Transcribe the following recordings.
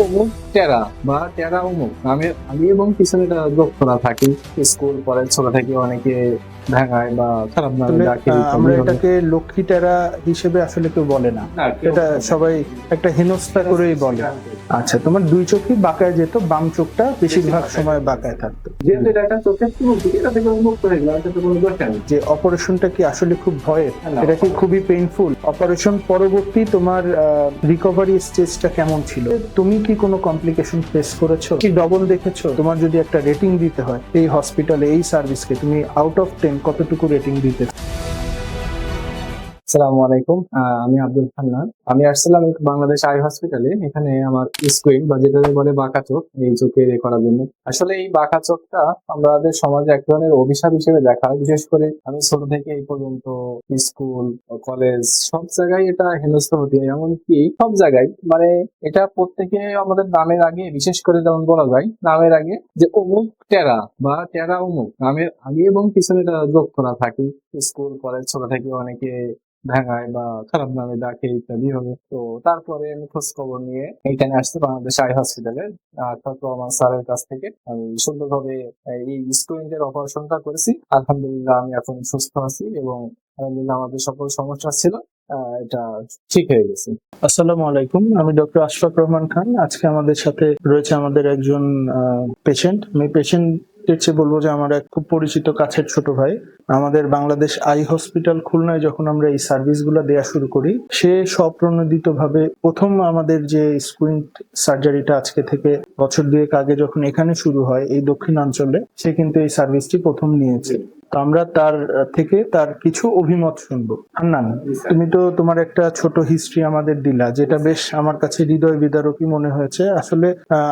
অমুক টেরা বা টেরা অমুক নামের আগে এবং পিছনে একটা যোগ করা থাকে। স্কুল কলেজ ছোট থেকে অনেকে ভাঙায় বা খারাপ নামে আসলে ডাকে আমরা ইত্যাদি হবে। এটাকে লক্ষ্মী টেরা হিসেবে আসলে কেউ বলে না, না, কেউ এটা বলে না। সবাই একটা হেনস্থা করেই বলে। আচ্ছা, তোমার দুই চোখই বাঁকায় যেত, বাম চোখটা বেশিরভাগ সময় বাঁকায় থাকতো। যেহেতু এটা একটা চোখের চুল, এটা থেকে উন্মুক্ত হয়ে গেল, এটা তো কোনো দোষ নেই। যে অপারেশনটা কি আসলে খুব ভয়ের? না। এটা কি খুবই পেইনফুল? অপারেশন পরবর্তী তোমার রিকভারি স্টেজটা কেমন ছিল? তুমি কি কোনো কমপ্লিকেশন ফেস করেছো, কি ডবল দেখেছো? তোমার যদি একটা রেটিং দিতে হয় এই হসপিটালে, এই সার্ভিসকে তুমি আউট অফ 10 কতটুকু রেটিং দিতে? আসসালামু আলাইকুম, আমি আব্দুল হান্নান। আমি আসছিলাম বাংলাদেশ আই হসপিটালে। এখানে আমার স্কুইন বা যেটা বলে বাঁকা চোখ, এই চোখের করার জন্য। আসলে এই বাঁকা চোখটা আমাদের সমাজে এক ধরনের অভিশাপ হিসেবে দেখা হয়। বিশেষ করে আমি ছোট থেকে এই পর্যন্ত স্কুল কলেজ সব জায়গায় এটা হেনস্থ হতে হয়। এমনকি সব জায়গায় মানে এটা প্রত্যেকে আমাদের নামের আগে, বিশেষ করে যেমন বলা যায় নামের আগে যে অমুক টেরা বা টেরা অমুক নামের আগে এবং পিছনে এটা যোগ করা থাকে। স্কুল কলেজ ছোট থেকে অনেকে ভাঙায় বা খারাপ নামে ডাকে ইত্যাদি হবে। তো তারপরে আমি খোঁজ খবর নিয়ে এইখানে আসছি বাংলাদেশ আই হসপিটালে। আমার স্যারের কাছ থেকে আমি সুন্দরভাবে এই স্টুডেন্টের অপারেশনটা করেছি। আলহামদুলিল্লাহ আমি এখন সুস্থ আছি এবং আলহামদুলিল্লাহ আমাদের সকল সমস্যা ছিল এটা ঠিক হয়ে গেছে। আসসালামু আলাইকুম, আমি ডক্টর আশফাক রহমান খান। আজকে আমাদের সাথে রয়েছে আমাদের একজন পেশেন্ট। আমি পেশেন্টের চেয়ে বলবো যে আমার এক খুব পরিচিত কাছের ছোট ভাই। আমাদের বাংলাদেশ আই হসপিটাল খুলনায় যখন আমরা এই সার্ভিসগুলো দেওয়া শুরু করি, সে স্বপ্রণোদিত ভাবে প্রথম আমাদের যে স্কুইন্ট সার্জারিটা আজকে থেকে বছর দুয়েক আগে যখন এখানে শুরু হয় এই দক্ষিণাঞ্চলে, সে কিন্তু এই সার্ভিসটি প্রথম নিয়েছে। তো আমরা তার থেকে তার কিছু অভিমত শুনবো। হান্নান, তুমি তো তোমার একটা ছোট হিস্ট্রি আমাদের দিলা, যেটা বেশ আমার কাছে হৃদয় বিদারকই মনে হয়েছে। আসলে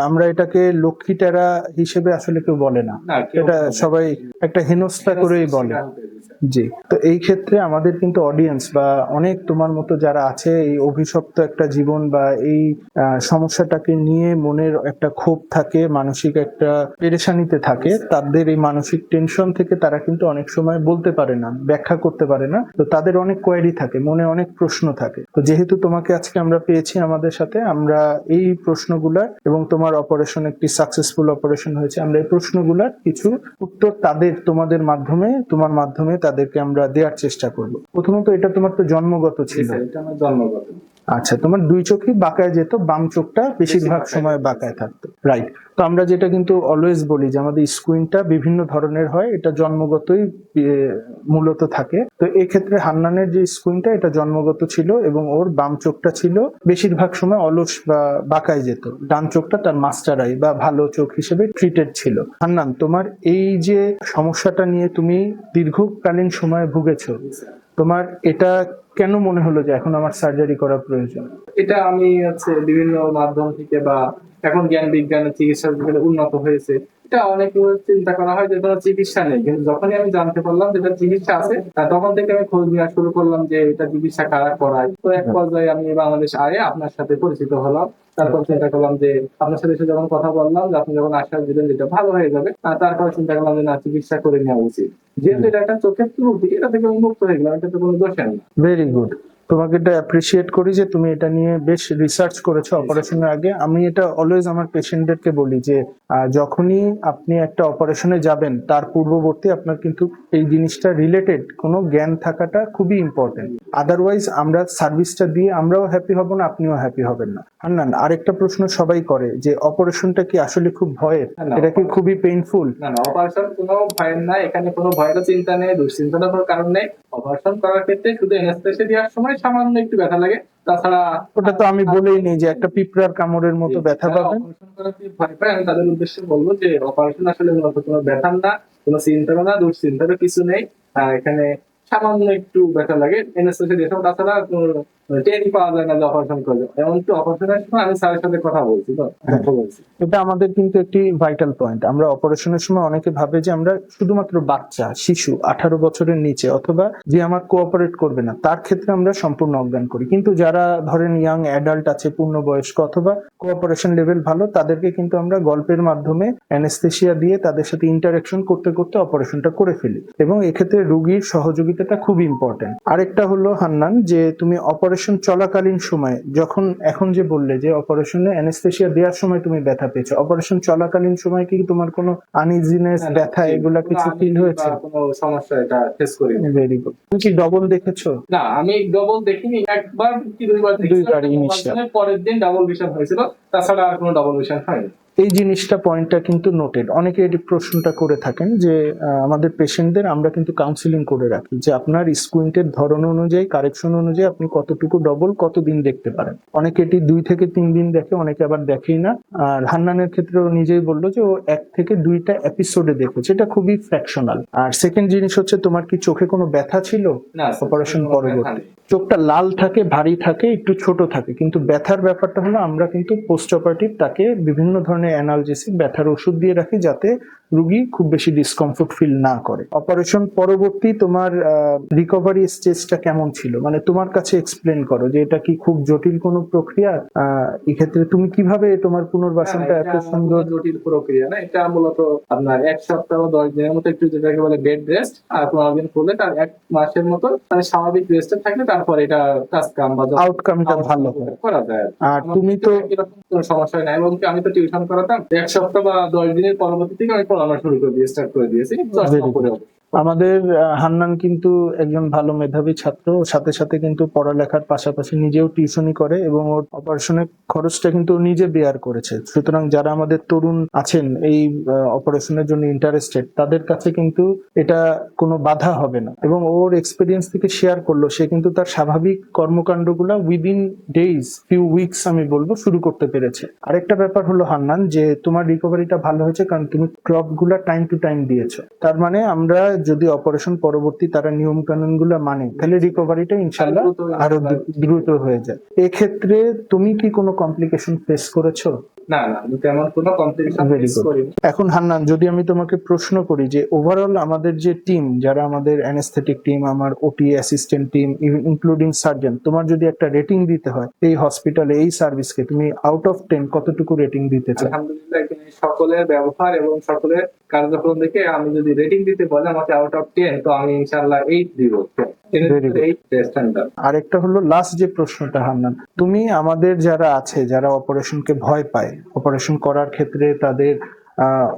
আমরা এটাকে লক্ষ্মী টেরা হিসেবে আসলে কেউ বলে না, এটা সবাই একটা হেনস্থা করেই বলে। জি, তো এই ক্ষেত্রে আমাদের কিন্তু অডিয়েন্স বা অনেক তোমার মতো যারা আছে এই অভিশপ্ত একটা জীবন বা এই সমস্যাটাকে নিয়ে মনের একটা ক্ষোভ থাকে, মানসিক একটা পেরেশানিতে থাকে, তাদের এই মানসিক টেনশন থেকে তারা কিন্তু অনেক সময় বলতে পারে না, ব্যাখ্যা করতে পারে না। তো তাদের অনেক কোয়েরি থাকে, মনে অনেক প্রশ্ন থাকে। তো যেহেতু তোমাকে আজকে আমরা পেয়েছি আমাদের সাথে, আমরা এই প্রশ্নগুলার, এবং তোমার অপারেশন একটি সাকসেসফুল অপারেশন হয়েছে, আমরা এই প্রশ্নগুলার কিছু উত্তর তোমাদের মাধ্যমে, তোমার মাধ্যমে তাদেরকে আমরা দেওয়ার চেষ্টা করব। প্রথমত, এটা তোমার তো জন্মগত ছিল। এটা আমার জন্মগত। আচ্ছা, তোমার দুই চোখই বাঁকায় যেত, বাম চোখটা বেশিরভাগ সময় বাঁকায় থাকতো, রাইট? তো আমরা যেটা কিন্তু অলওয়েজ বলি যে আমাদের স্কুইনটা বিভিন্ন ধরনের হয়, এটা জন্মগতই মূলত থাকে। তো এই ক্ষেত্রে হান্নানের যে স্কুইনটা, এটা জন্মগত ছিল এবং ওর বাম চোখটা ছিল বেশিরভাগ সময় অলস বা বাঁকায় যেত। ডান চোখটা তার মাস্টার আই বা ভালো চোখ হিসেবে ট্রিটেড ছিল। হান্নান, তোমার এই যে সমস্যাটা নিয়ে তুমি দীর্ঘকালীন সময় ভুগেছো, তোমার এটা কেন মনে হলো যে এখন আমার সার্জারি করা প্রয়োজন? এটা আমি বিভিন্ন মাধ্যম থেকে বা এখন জ্ঞান বিজ্ঞানের চিকিৎসা বিজ্ঞানে উন্নত হয়েছে, এটা অনেক চিন্তা করা হয় যে কোনো চিকিৎসা নেই, কিন্তু যখনই আমি জানতে পারলাম যে এটা চিকিৎসা আছে, তখন থেকে আমি খোঁজ নেওয়া শুরু করলাম যে এটা চিকিৎসা কারা করায়। তো এক পর্যায়ে আমি বাংলাদেশ আয়ে আপনার সাথে পরিচিত হলাম। তারপর চিন্তা করলাম যে আপনার সাথে এসে যখন কথা বললাম যে আপনি যখন আশ্বাস দিলেন যেটা ভালো হয়ে যাবে, তারপর চিন্তা করলাম যে না, চিকিৎসা করে নেওয়া উচিত। যেহেতু এটা একটা চোখের ত্রুটি, এটা থেকে উন্মুক্ত হয়ে গেলাম, এটা তো কোনো দোষ নেই। ভেরি গুড, তোমাকে এটা অ্যাপ্রিসিয়েট করি যে তুমি এটা নিয়ে বেশ রিসার্চ করেছো অপারেশনের আগে। আমি এটা অলওয়েজ আমার পেশেন্টদেরকে বলি যে যখনই আপনি একটা অপারেশনে যাবেন তার পূর্ববর্তী আপনার কিন্তু এই জিনিসটা রিলেটেড কোনো জ্ঞান থাকাটা খুবই ইম্পর্টেন্ট। আদারওয়াইজ আমরা সার্ভিসটা দিয়ে আমরাও হ্যাপি হব না, আপনিও হ্যাপি হবেন না। হান্নান, আরেকটা প্রশ্ন সবাই করে যে অপারেশনটা কি আসলে খুব ভয়ের? এটা কি খুবই পেইনফুল? না না, অপারেশন কোনো ভয়ের নাই, এখানে কোনো ভয়ের চিন্তা নেই, দুশ্চিন্তার কোনো কারণ নেই। অপারেশন করার ক্ষেত্রে শুধু অ্যানেস্থেসিয়া দেওয়ার সময় সামান্য একটু ব্যথা লাগে, তাছাড়া ওটা তো আমি বলেই নেই যে একটা পিঁপড়ার কামড়ের মতো ব্যথা পাবেন। অপারেশন করার যে ভয় পায়, আমি তাদের উদ্দেশ্যে বলবো যে অপারেশন আসলে মূলত কোনো ব্যথার না, কোনো চিন্তারও না, দুশ্চিন্তারও কিছু নেই। এখানে সামান্য একটু ব্যথা লাগে অ্যানেস্থেসিয়া দিয়ে, তাছাড়া টেরই পাওয়া যায় না যে অপারেশন করবে। এমনকি অপারেশনের সময় আমি স্যারের সাথে কথা বলছি, তো কথা বলছি। এটা আমাদের কিন্তু একটি ভাইটাল পয়েন্ট। আমরা অপারেশনের সময় অনেকে ভাবে যে আমরা শুধুমাত্র বাচ্চা, শিশু, 18 বছরের নিচে অথবা যে আমার কোঅপারেট করবে না তার ক্ষেত্রে আমরা সম্পূর্ণ অজ্ঞান করি, কিন্তু যারা ধরেন ইয়াং অ্যাডাল্ট আছে, পূর্ণবয়স্ক অথবা কোঅপারেশন লেভেল ভালো, তাদেরকে কিন্তু আমরা গল্পের মাধ্যমে অ্যানেস্থেসিয়া দিয়ে তাদের সাথে ইন্টারাকশন করতে করতে অপারেশনটা করে ফেলি, এবং এক্ষেত্রে রোগীর সহযোগিতাটা খুব ইম্পর্টেন্ট। আরেকটা হলো হান্নান, যে তুমি অপারেশন অপারেশন চলাকালীন সময় যখন এখন যে বললে যে অপারেশনে অ্যানেস্থেসিয়া দেওয়ার সময় তুমি ব্যথা পেয়েছো, অপারেশন চলাকালীন সময় কি তোমার কোনো আনইজিনেস, না, না, ব্যথা এগুলা কোনো কিছু ফিল হয়েছে? কোনো সমস্যা এটা ফেস করিনি। Very good. তুমি কি ডবল দেখেছো? না, আমি ডবল দেখিনি, একবার কি দুইবার দেখছিলাম। দুইবার initial। অপারেশনের পরের দিন ডাবল ভিশন হয়েছিল, তাছাড়া আর কোনো ডাবল ভিশন হয়নি। এই জিনিসটা পয়েন্টটা কিন্তু নোটেড। অনেকে এই প্রশ্নটা করে থাকেন যে আমাদের পেশেন্টদের আমরা কিন্তু কাউন্সিলিং করে রাখি যে আপনার স্কুইন্টের ধরন অনুযায়ী, কারেকশন অনুযায়ী আপনি কতটুকু ডবল কতদিন দেখতে পারেন। অনেকে এটি 2 থেকে 3 দিন দেখে, অনেকে আবার দেখেই না। আর হান্নানের ক্ষেত্রেও নিজেই বললো যে ও 1 থেকে 2টা এপিসোডে দেখেছে, এটা খুবই ফ্র্যাকশনাল। আর সেকেন্ড জিনিস হচ্ছে, তোমার কি চোখে কোনো ব্যথা ছিল না, অপারেশন কোনো ব্যথা পরবর্তী? নেই। চোখটা লাল থাকে, ভারী থাকে, একটু ছোট থাকে, কিন্তু ব্যথার ব্যাপারটা হলো আমরা কিন্তু পোস্ট অপারেটিভ তাকে বিভিন্ন ধরনের অ্যানালজেসিক ব্যথার ওষুধ দিয়ে রাখি যাতে রোগী খুব বেশি ডিসকমফোর্ট ফিল না করে। অপারেশন পরবর্তী তোমার রিকভারি স্টেজটা কেমন ছিল, মানে তোমার কাছে এক্সপ্লেন করো যে এটা কি খুব জটিল কোনো প্রক্রিয়া? এক্ষেত্রে তুমি কিভাবে তোমার পুনর্বাসনটা এত সুন্দর? জটিল প্রক্রিয়া না, এটা মূলত আপনার 1 সপ্তাহ 10 দিনের মতো একটু যেটাকে বলে বেড রেস্ট, আর 15 দিন করলে তার 1 মাসের মতো মানে স্বাভাবিক রেস্টে থাকলে তারপর এটা কাজ কাম বা আউটকামটা ভালো হয়। করা যায়। আর তুমি তো এরকম কোনো সমস্যা নাই, এবং আমি তো টিউশন করাতাম 1 সপ্তাহ বা 10 দিনের পরবর্তী থেকে আমি পড়ানো শুরু করে দিয়ে স্টার্ট করে দিয়েছি। আমাদের হান্নান কিন্তু একজন ভালো মেধাবী ছাত্র, সাথে সাথে কিন্তু পড়ালেখার পাশাপাশি নিজেও টিউশনই করে এবং ওর অপারেশনের খরচটা কিন্তু ও নিজে বেয়ার করেছে। সুতরাং যারা আমাদের তরুণ আছেন এই অপারেশনের জন্য ইন্টারেস্টেড, তাদের কাছে কিন্তু এটা কোনো বাধা হবে না। এবং ওর এক্সপিরিয়েন্স থেকে শেয়ার করলো, সে কিন্তু তার স্বাভাবিক কর্মকাণ্ডগুলো উইদিন ডেইজ, ফিউ উইকস আমি বলবো, শুরু করতে পেরেছে। আরেকটা ব্যাপার হলো হান্নান, যে তোমার রিকভারিটা ভালো হয়েছে কারণ তুমি ড্রপ গুলা টাইম টু টাইম দিয়েছো। তার মানে আমরা যদি অপারেশন পরবর্তী তারা নিয়ম কানুন গুলো মানে, তাহলে রিকভারিটা ইনশাল্লাহ আরো দ্রুত হয়ে যায়। এক্ষেত্রে তুমি কি কোনো কমপ্লিকেশন ফেস করেছো? না, না, আমি তেমন কোনো কমপ্লিকেশন ফেস করিনি। এখন হান্নান, যদি আমি তোমাকে প্রশ্ন করি যে ওভারঅল আমাদের যে টিম, যারা আমাদের অ্যানেস্থেটিক টিম, আমার ওটি অ্যাসিস্ট্যান্ট টিম, ইনক্লুডিং সার্জন, তোমার যদি একটা রেটিং দিতে হয় এই হসপিটালে, এই সার্ভিসকে তুমি আউট অফ 10 কতটুকু রেটিং দিতে চাও? আলহামদুলিল্লাহ, এখানে সকলের ব্যবহার এবং সকলের কার্যক্রম দেখে আমি যদি রেটিং দিতে বলে আমাকে আউট অফ 10, তো আমি ইনশাআল্লাহ 8 দিব। আরেকটা হলো লাস্ট যে প্রশ্নটা হান্নান, তুমি আমাদের যারা আছে, যারা অপারেশনকে ভয় পায়, অপারেশন করার ক্ষেত্রে তাদের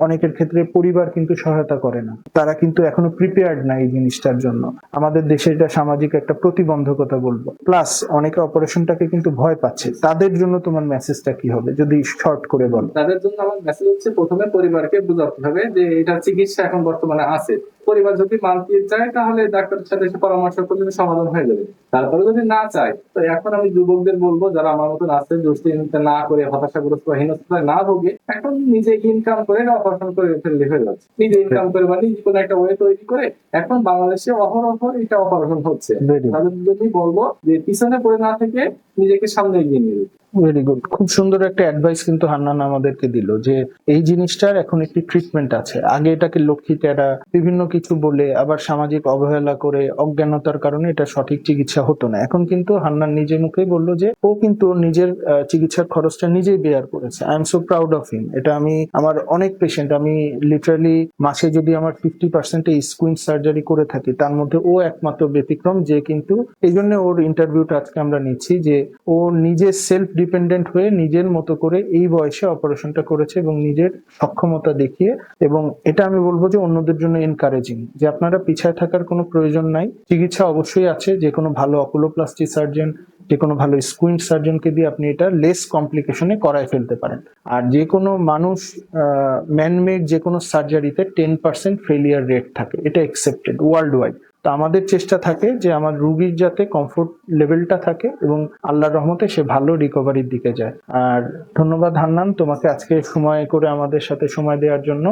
অনেকের ক্ষেত্রে পরিবার কিন্তু সহায়তা করে না, তারা কিন্তু এখনো প্রিপেয়ার্ড না এই জিনিসটার জন্য। আমাদের দেশে এটা সামাজিক একটা প্রতিবন্ধকতা বলবো, প্লাস অনেকে অপারেশনটাকে কিন্তু ভয় পাচ্ছে। তাদের জন্য তোমার মেসেজটা কি হবে যদি শর্ট করে বলো? তাদের জন্য আমার মেসেজ হচ্ছে, প্রথমে পরিবারকে বোঝাতে হবে যে এটা চিকিৎসা এখন বর্তমানে আছে। পরিবার যদি মানতে চায় তাহলে ডাক্তারের সাথে এসে পরামর্শ করলে সমাধান হয়ে যাবে। তারপরে যদি না চায়, তো এখন আমি যুবকদের বলবো যারা আমার মতন আছে, দুশ্চিন্তা না করে, হতাশাগ্রস্ত বা হীনস্তায় না ভোগে, এখন নিজে ইনকাম করে অপারেশন করে ফেললে হয়ে যাচ্ছে। নিজে ইনকাম করে বা নিজে কোনো একটা ওয়ে তৈরি করে, এখন বাংলাদেশে অহরহ এটা অপারেশন হচ্ছে। তাদের জন্যই বলবো যে পিছনে পড়ে না থেকে নিজেকে সামনে এগিয়ে নিয়ে যেতে। Very good. খুব সুন্দর একটা অ্যাডভাইস কিন্তু হান্নান আমাদেরকে দিল যে এই জিনিসটার এখন একটি ট্রিটমেন্ট আছে। আগে এটাকে লক্ষ্মী টেরা বিভিন্ন কিছু বলে, আবার সামাজিক অবহেলা করে, অজ্ঞানতার কারণে এটা সঠিক চিকিৎসা হতো না। এখন কিন্তু হান্নান নিজে মুখেই বললো যে ও কিন্তু নিজের চিকিৎসার খরচটা নিজেই বেয়ার করেছে। I am so proud of him. এটা আমি আমার অনেক পেশেন্ট, আমি লিটারালি মাসে যদি আমার 50% স্কুইন্ট সার্জারি করে থাকি, তার মধ্যে ও একমাত্র ব্যতিক্রম যে কিন্তু এই জন্য ওর ইন্টারভিউটা আজকে আমরা নিচ্ছি, যে ও নিজে সেলফ ডিপেন্ডেন্ট হয়ে নিজের মতো করে এই বয়সে অপারেশনটা করেছে এবং নিজের সক্ষমতা দেখিয়ে। এবং এটা আমি বলবো যে অন্যদের জন্য এনকারেজিং, যে আপনারা পিছায় থাকার কোনো প্রয়োজন নাই। চিকিৎসা অবশ্যই আছে, যে কোনো ভালো অকুলোপ্লাস্টি সার্জন, যে কোনো ভালো স্কুইন্ট সার্জনকে দিয়ে আপনি এটা লেস কমপ্লিকেশনে করায় ফেলতে পারেন। আর যে কোনো মানুষ ম্যানমেড যে কোনো সার্জারিতে 10% ফেলিয়ার রেট থাকে, এটা একসেপ্টেড ওয়ার্ল্ড ওয়াইড। তো আমাদের চেষ্টা থাকে যে আমার রুগীর যাতে কমফোর্ট লেভেলটা থাকে এবং আল্লাহর রহমতে সে ভালো রিকভারির দিকে যায়। আর ধন্যবাদ হান্নান তোমাকে আজকে সময় করে আমাদের সাথে সময় দেওয়ার জন্য।